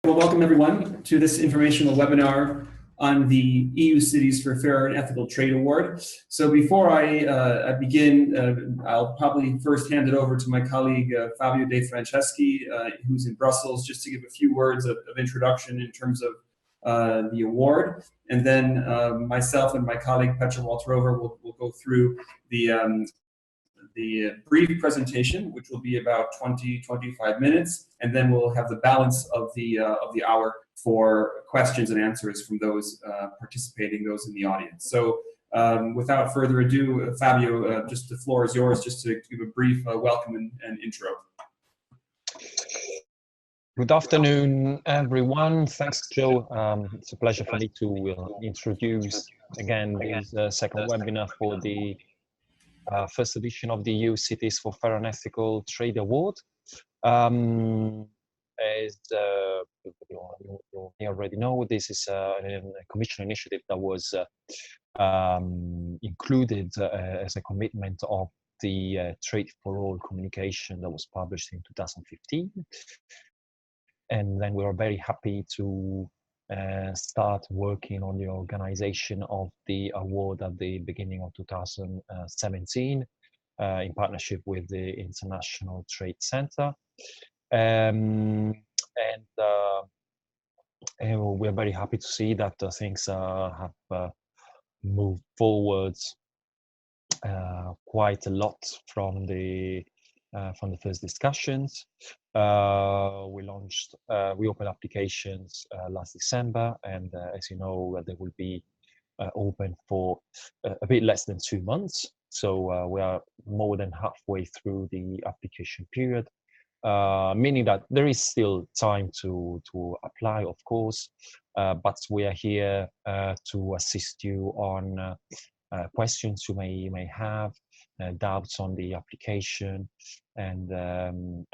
Well, welcome everyone to this informational webinar on the EU Cities for Fair and Ethical Trade Award. So before I begin, I'll probably first hand it over to my colleague Fabio De Franceschi, who's in Brussels, just to give a few words of introduction in terms of the award. And then myself and my colleague Petra Walterova will go through the brief presentation, which will be about 20-25 minutes, and then we'll have the balance of the hour for questions and answers from those participating, those in the audience. So without further ado, Fabio, just the floor is yours, just to give a brief welcome and intro. Good afternoon, everyone. Thanks, Joe. It's a pleasure for me to introduce again this second webinar for the first edition of the EU Cities for Fair and Ethical Trade Award. As you already know, this is a Commission initiative that was included as a commitment of the Trade for All communication that was published in 2015. And then we are very happy to start working on the organization of the award at the beginning of 2017 in partnership with the International Trade Center. And we're very happy to see that things have moved forwards quite a lot from the first discussions. We opened applications last December, and as you know, they will be open for a bit less than 2 months. So we are more than halfway through the application period, meaning that there is still time to apply, of course, but we are here to assist you on questions you may have, doubts on the application, and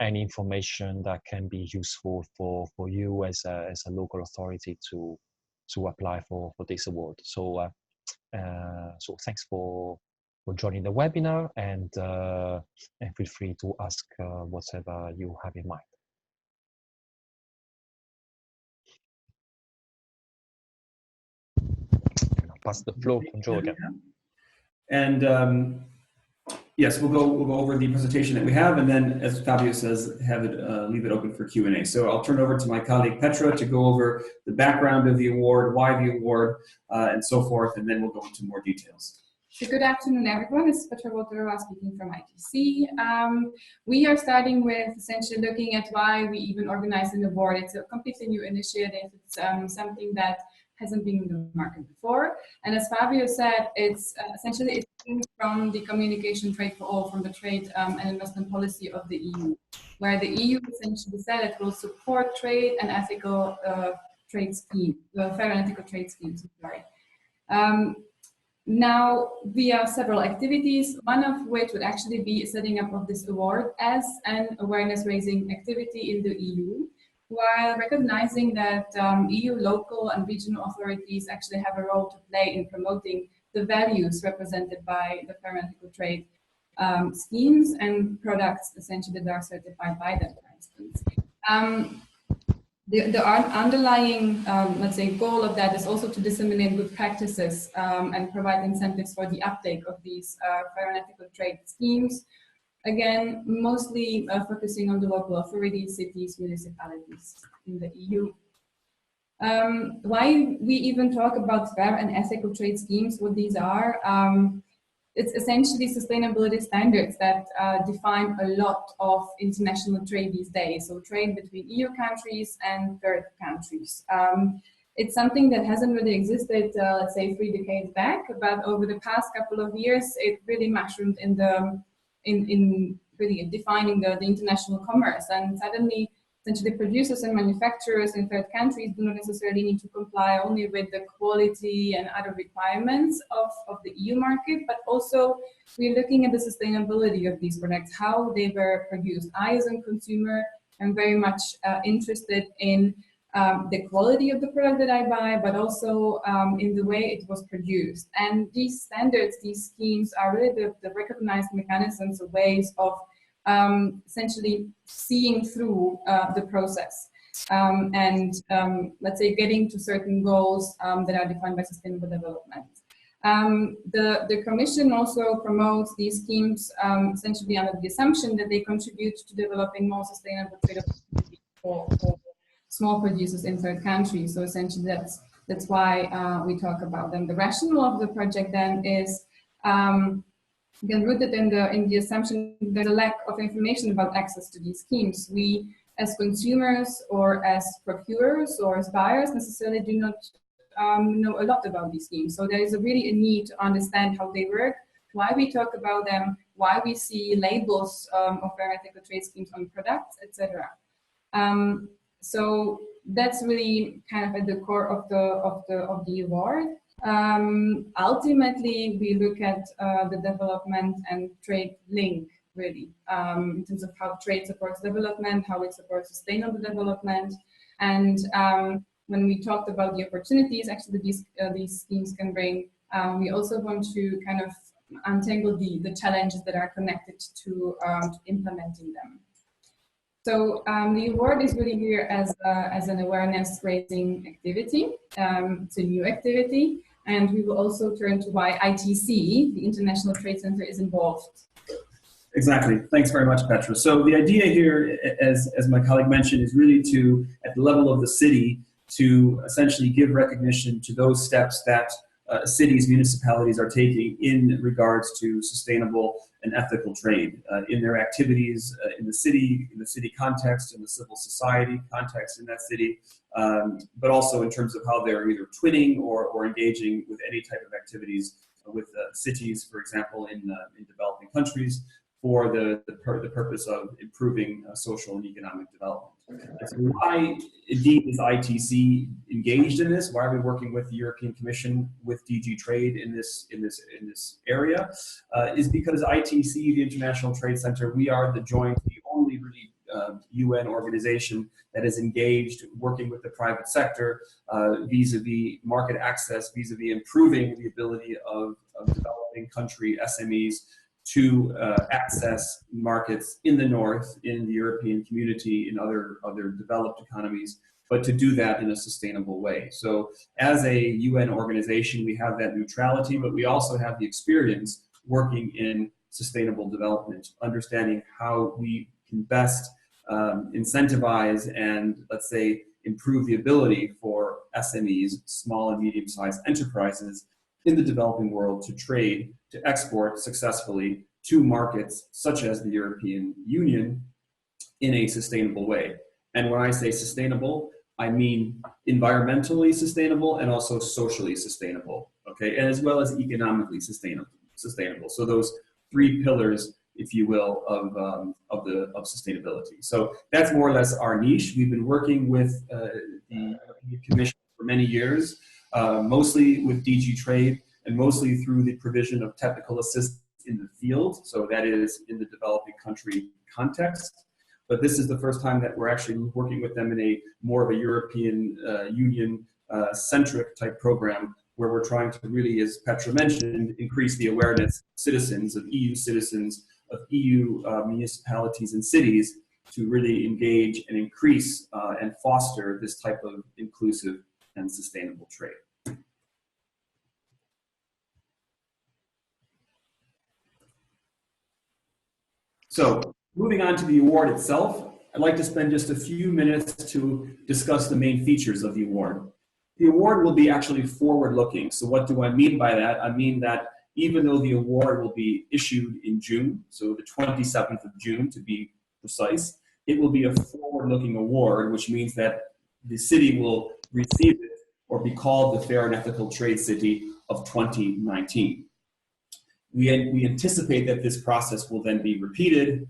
any information that can be useful for you as a local authority to apply for this award. So so thanks for joining the webinar, and feel free to ask whatever you have in mind. I'll pass the floor to Joe again. And yes, we'll go over the presentation that we have, and then, as Fabio says, leave it open for Q&A. So I'll turn over to my colleague Petra to go over the background of the award, why the award, and so forth, and then we'll go into more details. So good afternoon, everyone. It's Petra Walterova speaking from ITC. We are starting with essentially looking at why we even organized an award. It's a completely new initiative. It's something that hasn't been in the market before. And as Fabio said, it's essentially from the communication Trade for All, from the trade and investment policy of the EU, where the EU essentially said it will support trade and ethical trade schemes, fair and ethical trade schemes. Sorry. Now, via several activities, one of which would actually be setting up of this award as an awareness-raising activity in the EU, while recognizing that EU local and regional authorities actually have a role to play in promoting the values represented by the fair and ethical trade schemes and products essentially that are certified by them, for instance. The underlying, let's say, goal of that is also to disseminate good practices and provide incentives for the uptake of these fair and ethical trade schemes. Again, mostly focusing on the local authorities, cities, municipalities in the EU. Why we even talk about fair and ethical trade schemes, what these are, it's essentially sustainability standards that define a lot of international trade these days, so trade between EU countries and third countries. It's something that hasn't really existed, let's say, 3 decades back, but over the past couple of years, it really mushroomed in really defining the international commerce, and suddenly essentially producers and manufacturers in third countries do not necessarily need to comply only with the quality and other requirements of the EU market, but also we're looking at the sustainability of these products, how they were produced. I, as a consumer, am very much interested in the quality of the product that I buy, but also in the way it was produced. And these standards, these schemes are really the recognized mechanisms or ways of essentially seeing through the process. let's say getting to certain goals that are defined by sustainable development. The Commission also promotes these schemes essentially under the assumption that they contribute to developing more sustainable trade opportunities for small producers in third countries. So essentially that's why we talk about them. The rationale of the project then is again rooted in the assumption that there's a lack of information about access to these schemes. We as consumers or as procurers or as buyers necessarily do not know a lot about these schemes. So there is really a need to understand how they work, why we talk about them, why we see labels of fair ethical trade schemes on products, etc. So that's really kind of at the core of the award. Ultimately, we look at the development and trade link, really, in terms of how trade supports development, how it supports sustainable development, and when we talked about the opportunities actually these schemes can bring, we also want to kind of untangle the challenges that are connected to implementing them. So the award is really here as an awareness raising activity. It's a new activity, and we will also turn to why ITC, the International Trade Center, is involved. Exactly. Thanks very much, Petra. So the idea here, as my colleague mentioned, is really to, at the level of the city, to essentially give recognition to those steps that cities, municipalities are taking in regards to sustainable and ethical trade in their activities in the city context, in the civil society context in that city, but also in terms of how they're either twinning or engaging with any type of activities with cities, for example, in developing countries, for the purpose of improving social and economic development. So why indeed is ITC engaged in this? Why are we working with the European Commission, with DG Trade in this area? Is because ITC, the International Trade Center, we are the only really UN organization that is engaged working with the private sector vis-a-vis market access, vis-a-vis improving the ability of developing country SMEs to access markets in the North, in the European community, in other developed economies, but to do that in a sustainable way. So as a UN organization, we have that neutrality, but we also have the experience working in sustainable development, understanding how we can best incentivize and, let's say, improve the ability for SMEs, small and medium-sized enterprises, in the developing world to trade, to export successfully to markets such as the European Union in a sustainable way. And when I say sustainable, I mean environmentally sustainable and also socially sustainable, okay, and as well as economically sustainable. So those three pillars, if you will, of sustainability. So that's more or less our niche. We've been working with the Commission for many years, mostly with DG Trade, and mostly through the provision of technical assistance in the field. So that is in the developing country context. But this is the first time that we're actually working with them in a more of a European Union centric type program, where we're trying to really, as Petra mentioned, increase the awareness of citizens, of EU municipalities and cities, to really engage and increase and foster this type of inclusive and sustainable trade. So moving on to the award itself, I'd like to spend just a few minutes to discuss the main features of the award. The award will be actually forward-looking. So what do I mean by that? I mean that even though the award will be issued in June, so the 27th of June to be precise, it will be a forward-looking award, which means that the city will receive it or be called the Fair and Ethical Trade City of 2019. We anticipate that this process will then be repeated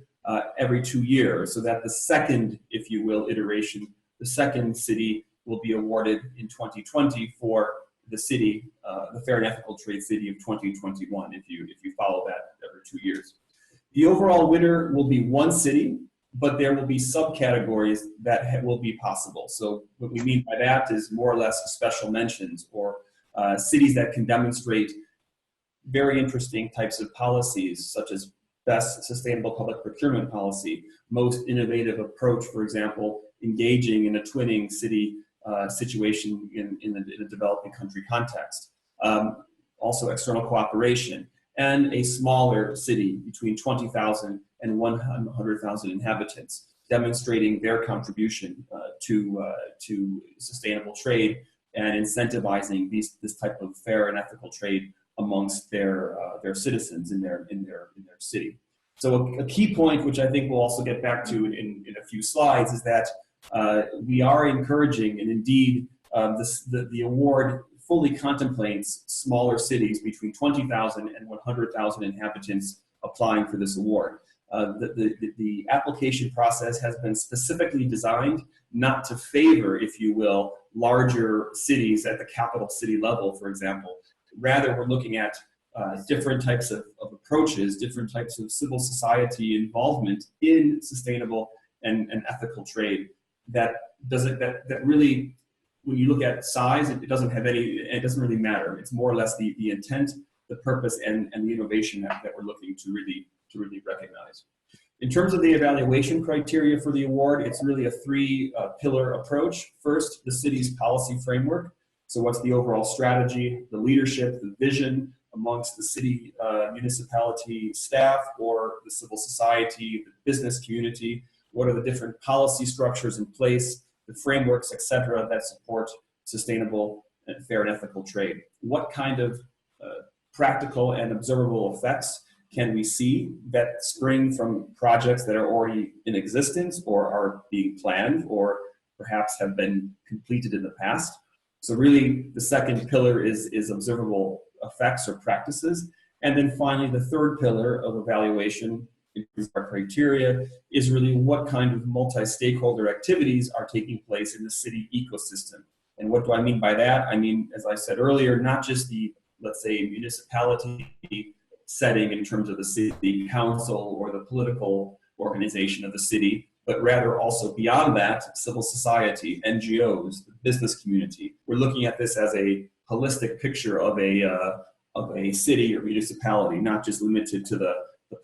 every 2 years, so that the second, if you will, iteration, the second city will be awarded in 2020 for the city, the Fair and Ethical Trade City of 2021, if you follow that every 2 years. The overall winner will be one city, but there will be subcategories that will be possible. So what we mean by that is more or less special mentions, or cities that can demonstrate very interesting types of policies, such as best sustainable public procurement policy, most innovative approach, for example, engaging in a twinning city situation in a developing country context. Also external cooperation, and a smaller city between 20,000 and 100,000 inhabitants, demonstrating their contribution to sustainable trade and incentivizing this type of fair and ethical trade amongst their citizens in their city. So a key point, which I think we'll also get back to in a few slides, is that we are encouraging, and indeed the award fully contemplates smaller cities between 20,000 and 100,000 inhabitants applying for this award. The application process has been specifically designed not to favor, if you will, larger cities at the capital city level, for example. Rather, we're looking at different types of approaches, different types of civil society involvement in sustainable and ethical trade. That really, when you look at size, it doesn't really matter. It's more or less the intent, the purpose, and the innovation that we're looking to really recognize. In terms of the evaluation criteria for the award, it's really a three-pillar approach. First, the city's policy framework. So what's the overall strategy, the leadership, the vision amongst the city municipality staff or the civil society, the business community? What are the different policy structures in place, the frameworks, et cetera, that support sustainable and fair and ethical trade? What kind of practical and observable effects can we see that spring from projects that are already in existence or are being planned or perhaps have been completed in the past? So really, the second pillar is observable effects or practices. And then finally, the third pillar of evaluation, our criteria, is really what kind of multi-stakeholder activities are taking place in the city ecosystem. And what do I mean by that? I mean, as I said earlier, not just the, let's say, municipality setting in terms of the city council or the political organization of the city, but rather also beyond that, civil society, NGOs, the business community. We're looking at this as a holistic picture of a city or municipality, not just limited to the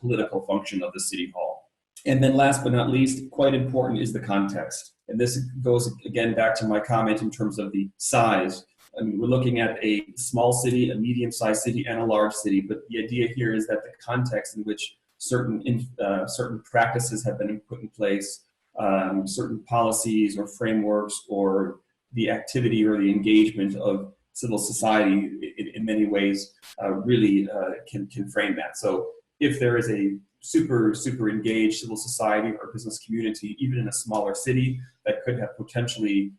political function of the city hall. And then last but not least, quite important is the context. And this goes again back to my comment in terms of the size. I mean, we're looking at a small city, a medium-sized city, and a large city, but the idea here is that the context in which certain practices have been put in place, certain policies or frameworks, or the activity or the engagement of civil society in many ways really can frame that. So if there is a super engaged civil society or business community, even in a smaller city, that could have potentially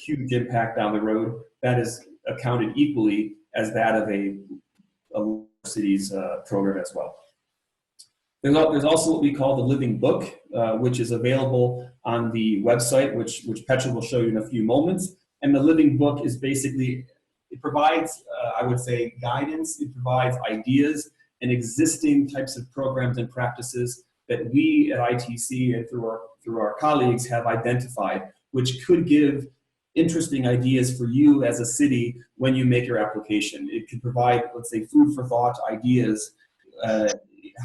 huge impact down the road, that is accounted equally as that of a city's program as well. There's also what we call the Living Book, which is available on the website, which Petra will show you in a few moments. And the Living Book is basically, it provides, I would say, guidance, it provides ideas and existing types of programs and practices that we at ITC and through our colleagues have identified, which could give interesting ideas for you as a city when you make your application. It could provide, let's say, food for thought ideas,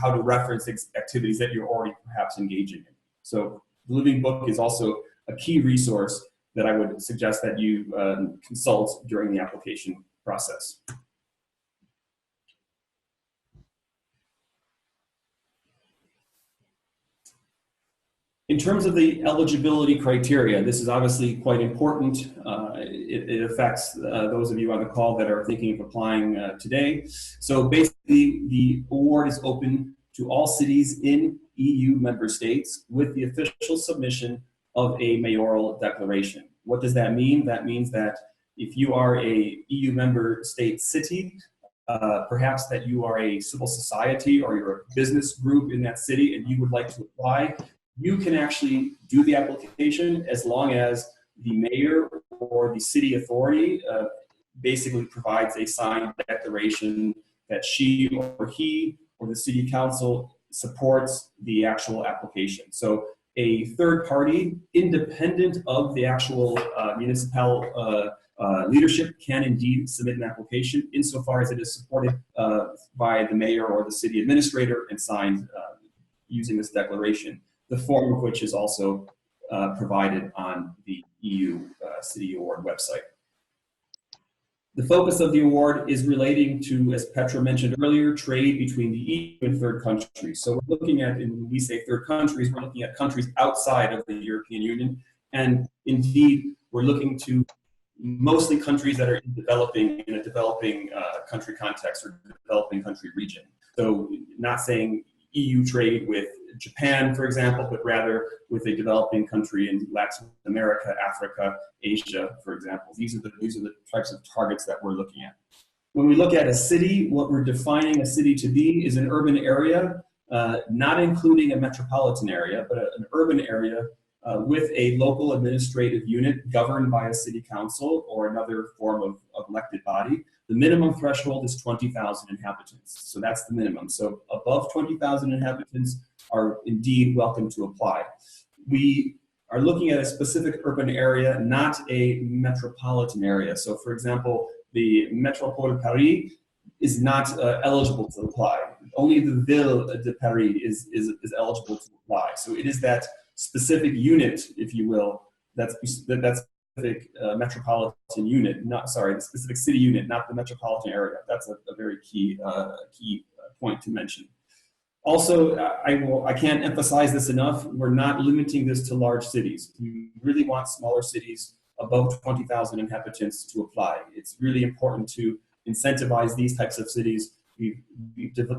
how to reference activities that you're already perhaps engaging in. So the Living Book is also a key resource that I would suggest that you consult during the application process. In terms of the eligibility criteria, this is obviously quite important. It affects those of you on the call that are thinking of applying today. So basically, the award is open to all cities in EU member states with the official submission of a mayoral declaration. What does that mean? That means that if you are a EU member state city, perhaps that you are a civil society or you're a business group in that city and you would like to apply, you can actually do the application as long as the mayor or the city authority basically provides a signed declaration that she or he or the city council supports the actual application. So a third party, independent of the actual municipal leadership, can indeed submit an application insofar as it is supported by the mayor or the city administrator and signed using this declaration, the form of which is also provided on the EU City Award website. The focus of the award is relating to, as Petra mentioned earlier, trade between the EU and third countries. So we're looking at, and when we say third countries, we're looking at countries outside of the European Union. And indeed, we're looking to mostly countries that are in a developing country context or developing country region. So not saying EU trade with Japan, for example, but rather with a developing country in Latin America, Africa, Asia, for example. These are the types of targets that we're looking at. When we look at a city, what we're defining a city to be is an urban area, not including a metropolitan area, but an urban area with a local administrative unit governed by a city council or another form of elected body. The minimum threshold is 20,000 inhabitants. So that's the minimum. So above 20,000 inhabitants are indeed welcome to apply. We are looking at a specific urban area, not a metropolitan area. So for example, the Métropole de Paris is not eligible to apply. Only the Ville de Paris is eligible to apply. So it is that specific unit, if you will, that's specific metropolitan unit, the specific city unit, not the metropolitan area. That's a very key point to mention. Also, I can't emphasize this enough, we're not limiting this to large cities. We really want smaller cities above 20,000 inhabitants to apply. It's really important to incentivize these types of cities. We've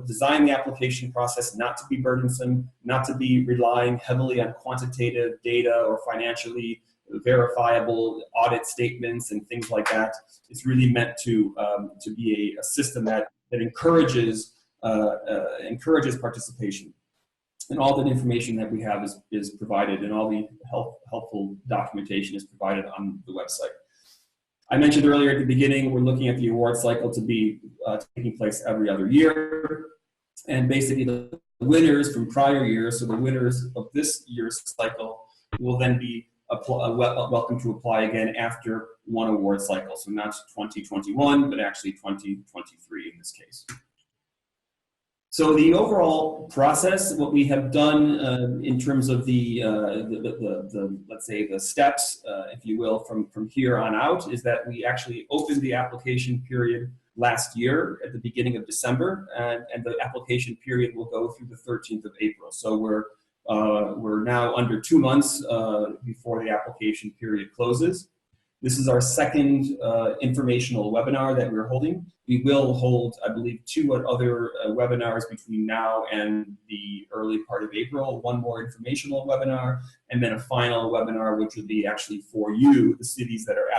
designed the application process not to be burdensome, not to be relying heavily on quantitative data or financially verifiable audit statements and things like that. It's really meant to be a system that encourages participation. And all the information that we have is provided, and all the helpful documentation is provided on the website. I mentioned earlier at the beginning, we're looking at the award cycle to be taking place every other year. And basically the winners from prior years, so the winners of this year's cycle will then be welcome to apply again after one award cycle. So not 2021, but actually 2023 in this case. So the overall process, what we have done in terms of the let's say the steps, if you will, from here on out, is that we actually opened the application period last year at the beginning of December, and the application period will go through the 13th of April. So we're now under 2 months before the application period closes. This is our second informational webinar that we're holding. We will hold, I believe, 2 other webinars between now and the early part of April, 1 more informational webinar, and then a final webinar, which would be actually for you, the cities that are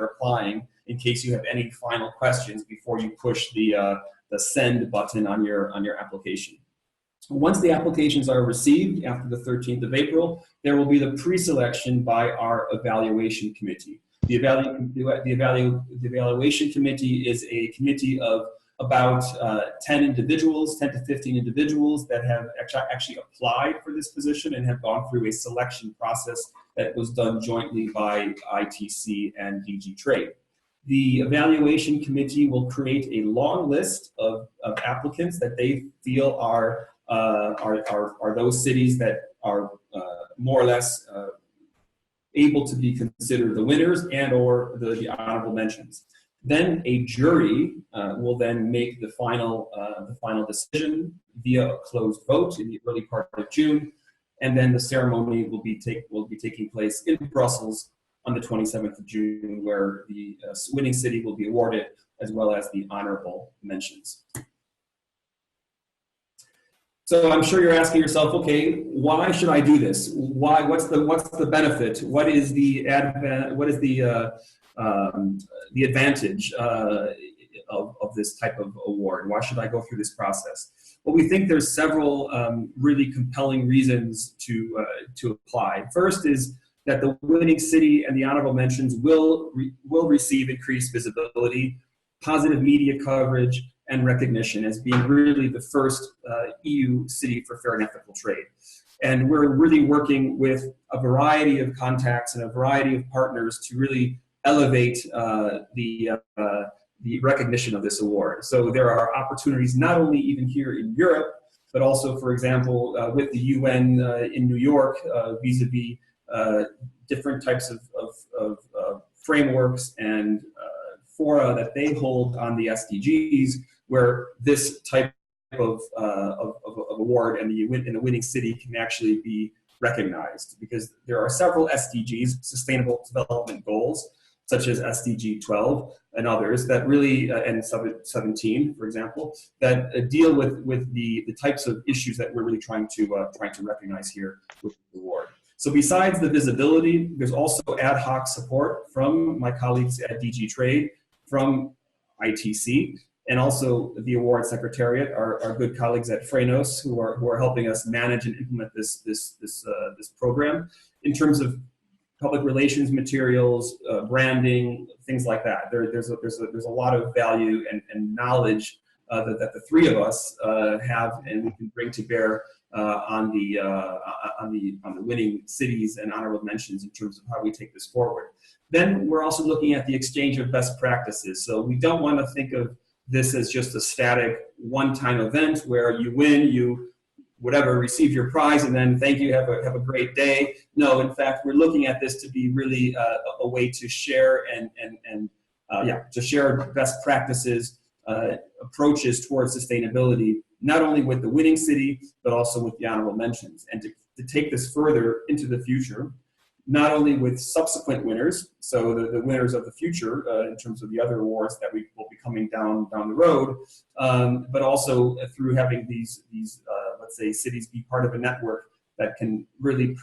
applying, in case you have any final questions before you push the send button on your application. Once the applications are received after the 13th of April, there will be the pre-selection by our evaluation committee. The evaluation committee is a committee of about 10 to 15 individuals that have actually applied for this position and have gone through a selection process that was done jointly by ITC and DG Trade. The evaluation committee will create a long list of applicants that they feel are those cities that are more or less able to be considered the winners and or the honorable mentions. Then a jury will then make the final decision via a closed vote in the early part of June, and then the ceremony will be taking place in Brussels on the 27th of June, where the winning city will be awarded, as well as the honorable mentions. So I'm sure you're asking yourself, okay, why should I do this? Why? What's the benefit? What is the advantage of this type of award? Why should I go through this process? Well, we think there's several really compelling reasons to apply. First is that the winning city and the honorable mentions will receive increased visibility, positive media coverage, and recognition as being really the first EU city for fair and ethical trade. And we're really working with a variety of contacts and a variety of partners to really elevate the recognition of this award. So there are opportunities not only even here in Europe, but also, for example, with the UN in New York, vis-a-vis different types of frameworks and fora that they hold on the SDGs, where this type of award and the winning city can actually be recognized, because there are several SDGs, Sustainable Development Goals, such as SDG 12 and others that really, and 17, for example, that deal with the types of issues that we're really trying to recognize here with the award. So besides the visibility, there's also ad hoc support from my colleagues at DG Trade, from ITC, and also the award secretariat, our good colleagues at Frenos, who are helping us manage and implement this program in terms of public relations materials, branding, things like that. There's a lot of value and knowledge that the three of us have, and we can bring to bear on the winning cities and honorable mentions in terms of how we take this forward. Then we're also looking at the exchange of best practices. So we don't want to think of this as just a static one-time event where you win, you receive your prize, and then thank you, have a great day. No, in fact, we're looking at this to be really a way to share to share best practices, approaches towards sustainability, not only with the winning city, but also with the honorable mentions, and to take this further into the future, not only with subsequent winners, so the winners of the future in terms of the other awards that we will be coming down the road, but also through having these let's say cities be part of a network that can really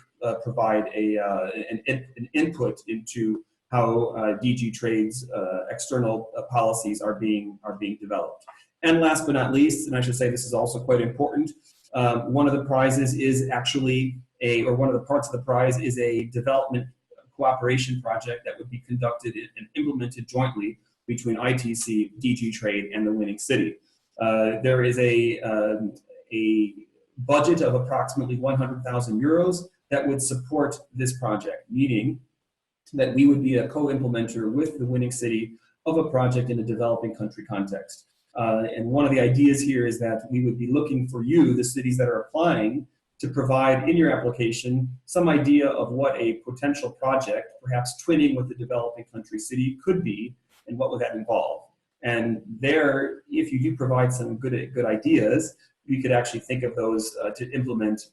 provide an input into how DG Trade's external policies are being developed. And last but not least, and I should say this is also quite important, one of the prizes is actually one of the parts of the prize is a development cooperation project that would be conducted and implemented jointly between ITC, DG Trade, and the winning city. There is a budget of approximately 100,000 euros that would support this project, meaning that we would be a co-implementer with the winning city of a project in a developing country context. And one of the ideas here is that we would be looking for you, the cities that are applying, to provide in your application some idea of what a potential project, perhaps twinning with the developing country city, could be, and what would that involve. And there, if you do provide some good ideas, we could actually think of those to implement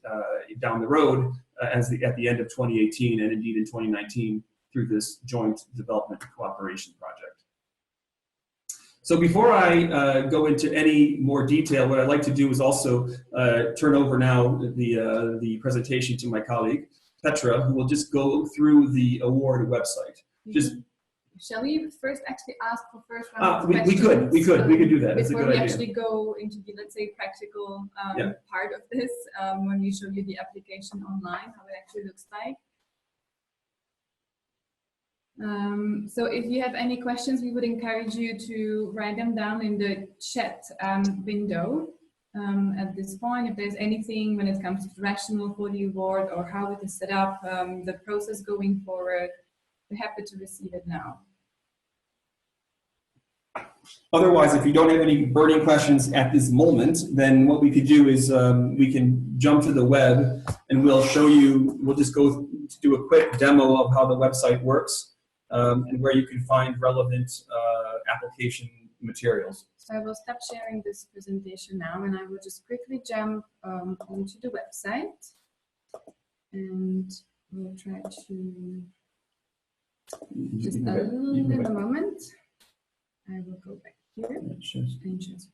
down the road at the end of 2018 and indeed in 2019 through this joint development cooperation project. So before I go into any more detail, what I'd like to do is also turn over now the presentation to my colleague, Petra, who will just go through the award website. Shall we first actually ask for first round questions? We could do that. That's a good idea. Before we actually go into the, let's say, practical part of this, when we show you the application online, how it actually looks like. So if you have any questions, we would encourage you to write them down in the chat window at this point. If there's anything when it comes to the rationale for the award or how it is set up, the process going forward, we're happy to receive it now. Otherwise, if you don't have any burning questions at this moment, then what we could do is we can jump to the web and we'll show you, we'll just go to do a quick demo of how the website works and where you can find relevant application materials. So I will stop sharing this presentation now and I will just quickly jump onto the website and we'll try to just a little moment. I will go back here and just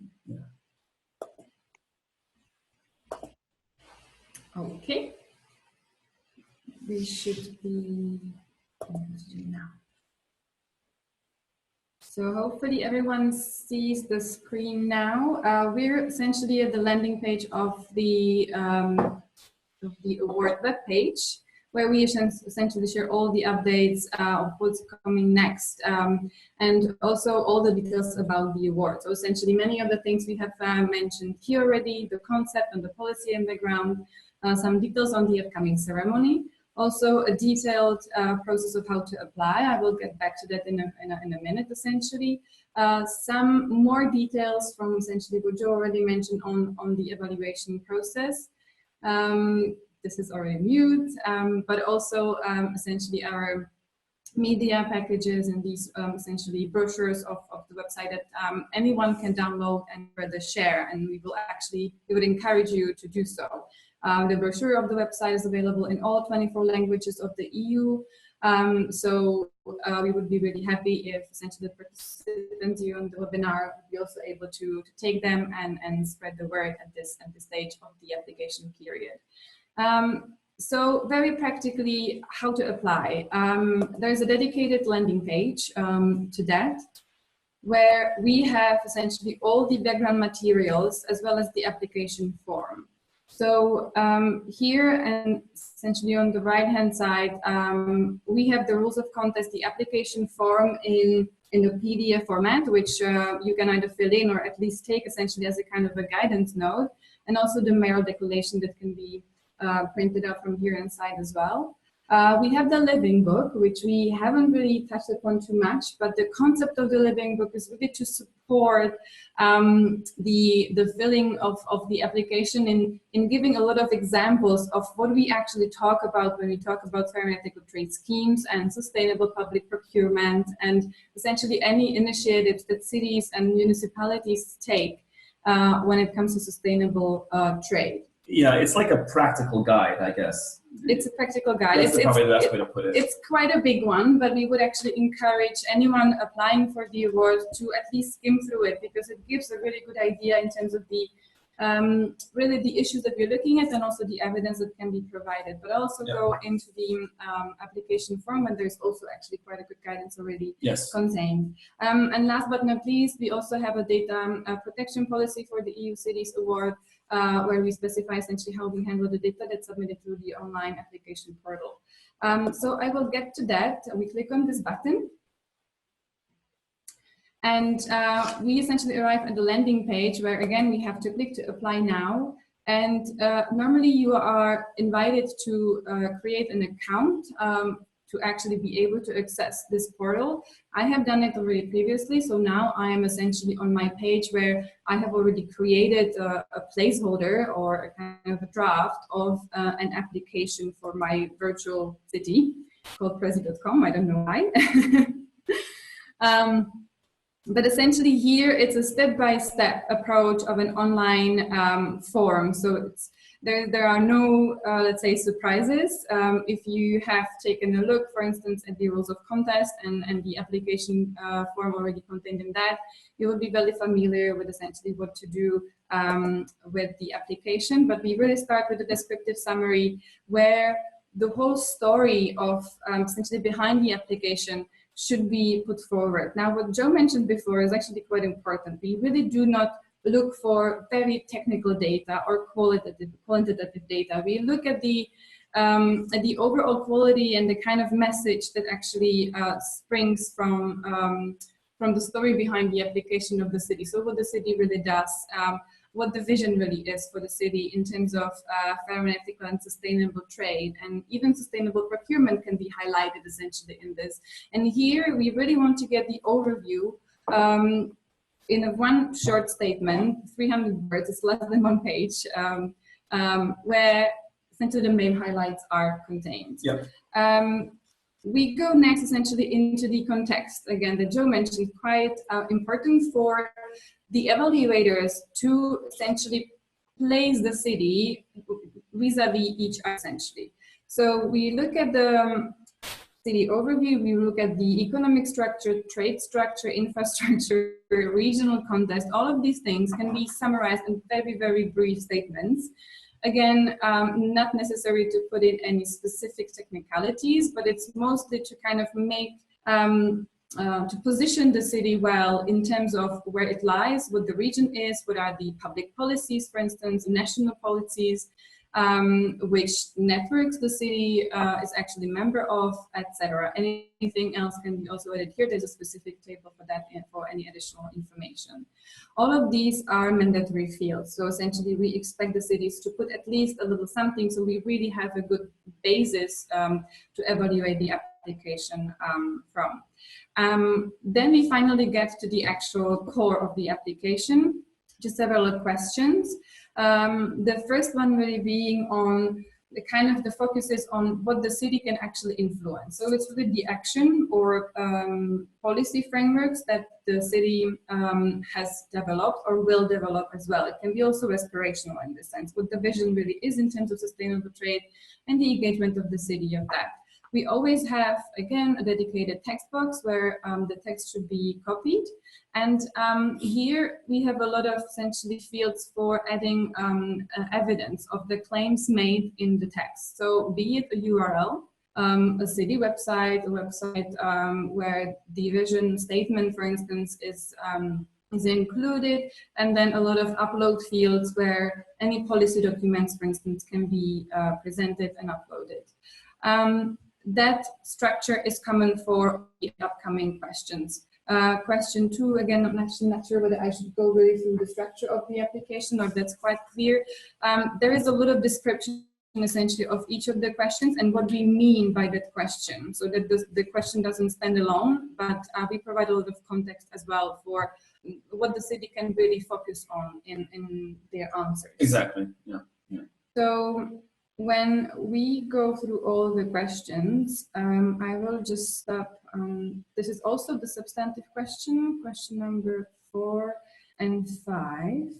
okay. We should be now. So hopefully everyone sees the screen now. We're essentially at the landing page of the award web page, where we essentially share all the updates of what's coming next, and also all the details about the award. So essentially many of the things we have mentioned here already, the concept and the policy and background, some details on the upcoming ceremony, also a detailed process of how to apply. I will get back to that in a minute, essentially. Some more details from essentially what Joe already mentioned on the evaluation process. this is already mute, but also essentially our media packages and these essentially brochures of the website that anyone can download and further share, and we would encourage you to do so. The brochure of the website is available in all 24 languages of the EU, so we would be really happy if essentially the participants here on the webinar would be also able to take them and spread the word at this stage of the application period. So very practically, how to apply. There's a dedicated landing page to that, where we have essentially all the background materials as well as the application form. So here and essentially on the right-hand side, we have the rules of contest, the application form in a PDF format, which you can either fill in or at least take essentially as a kind of a guidance note, and also the mayoral declaration that can be printed out from here inside as well. We have the living book, which we haven't really touched upon too much, but the concept of the living book is really to support the filling of the application in giving a lot of examples of what we actually talk about when we talk about fair and ethical trade schemes and sustainable public procurement, and essentially any initiatives that cities and municipalities take when it comes to sustainable trade. Yeah, it's like a practical guide, I guess. It's a practical guide. That's probably the best way to put it. It's quite a big one, but we would actually encourage anyone applying for the award to at least skim through it, because it gives a really good idea in terms of the really the issues that we're looking at and also the evidence that can be provided, but also go into the application form, and there's also actually quite a good guidance already contained. And last but not least, we also have a data protection policy for the EU Cities Award, where we specify essentially how we handle the data that's submitted through the online application portal. So I will get to that. We click on this button, and we essentially arrive at the landing page where, again, we have to click to apply now. And normally you are invited to create an account to actually be able to access this portal. I have done it already previously, so now I am essentially on my page where I have already created a placeholder or a kind of a draft of an application for my virtual city called Prezi.com. I don't know why. But essentially here it's a step-by-step approach of an online form. So there are no, let's say, surprises. If you have taken a look, for instance, at the rules of contest and the application form already contained in that, you will be very familiar with essentially what to do with the application. But we really start with a descriptive summary where the whole story of essentially behind the application should be put forward. Now, what Joe mentioned before is actually quite important. We really do not look for very technical data or quantitative data. We look at the overall quality and the kind of message that actually springs from the story behind the application of the city. So what the city really does, what the vision really is for the city in terms of fair and ethical and sustainable trade, and even sustainable procurement can be highlighted essentially in this. And here we really want to get the overview in a one short statement, 300 words, it's less than one page, where essentially the main highlights are contained. We go next essentially into the context, again, that Joe mentioned, quite important for the evaluators to essentially place the city vis-a-vis each other, essentially. So we look at the city overview, we look at the economic structure, trade structure, infrastructure, regional context. All of these things can be summarized in very, very brief statements. Again, not necessary to put in any specific technicalities, but it's mostly to kind of make, to position the city well in terms of where it lies, what the region is, what are the public policies, for instance, national policies, which networks the city is actually a member of, etc. Anything else can be also added here. There's a specific table for that and for any additional information. All of these are mandatory fields. So essentially we expect the cities to put at least a little something so we really have a good basis to evaluate the application from. Then we finally get to the actual core of the application, just several questions. The first one really being on the focus is on what the city can actually influence. So it's really the action or policy frameworks that the city has developed or will develop as well. It can be also aspirational in this sense, what the vision really is in terms of sustainable trade and the engagement of the city of that. We always have, again, a dedicated text box where the text should be copied. And here we have a lot of essentially fields for adding evidence of the claims made in the text. So be it a URL, a city website, a website where the vision statement, for instance, is included, and then a lot of upload fields where any policy documents, for instance, can be presented and uploaded. That structure is common for the upcoming questions. Question 2, again, I'm actually not sure whether I should go really through the structure of the application or that's quite clear. There is a lot of description essentially of each of the questions and what we mean by that question, so that the question doesn't stand alone, but we provide a lot of context as well for what the city can really focus on in their answers. Exactly, yeah. So when we go through all the questions, I will just stop. This is also the substantive question number 4 and 5.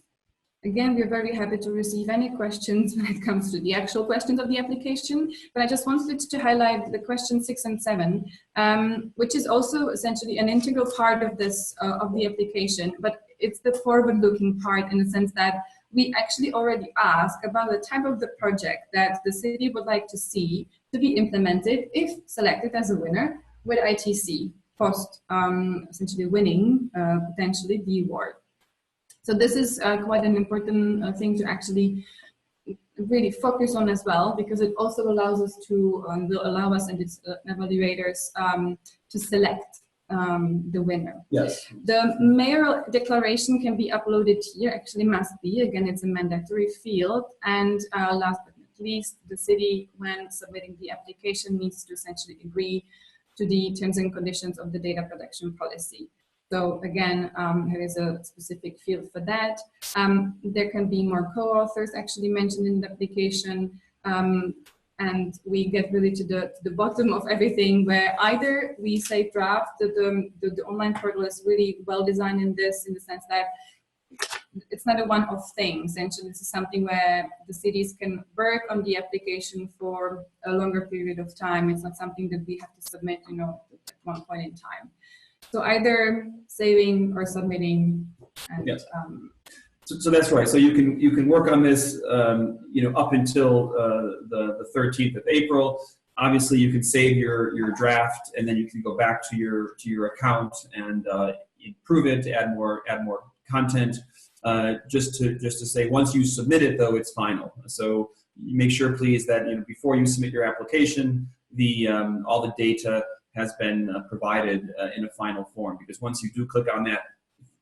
Again, we're very happy to receive any questions when it comes to the actual questions of the application, but I just wanted to highlight the question 6 and 7, which is also essentially an integral part of this, of the application, but it's the forward-looking part in the sense that we actually already ask about the type of the project that the city would like to see to be implemented if selected as a winner with ITC, post essentially winning potentially the award. So this is quite an important thing to actually really focus on as well, because it also allows us to, will allow us and its evaluators to select the winner. Yes. The mayoral declaration can be uploaded here, actually must be, again, it's a mandatory field. And last but not least, the city, when submitting the application, needs to essentially agree to the terms and conditions of the data protection policy. So again, there is a specific field for that. There can be more co-authors actually mentioned in the application. And we get really to the bottom of everything, where either we say draft, that the online portal is really well designed in this, in the sense that it's not a one-off thing. Essentially, this is something where the cities can work on the application for a longer period of time. It's not something that we have to submit, you know, at one point in time. So either saving or submitting. And, yes. So that's right. So you can work on this, you know, up until the 13th of April. Obviously, you can save your draft, and then you can go back to your account and improve it, add more content. Just to say, once you submit it, though, it's final. So make sure, please, that before you submit your application, all the data has been provided in a final form. Because once you do click on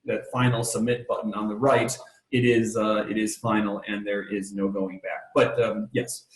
that final submit button on the right, it is final, and there is no going back. But yes.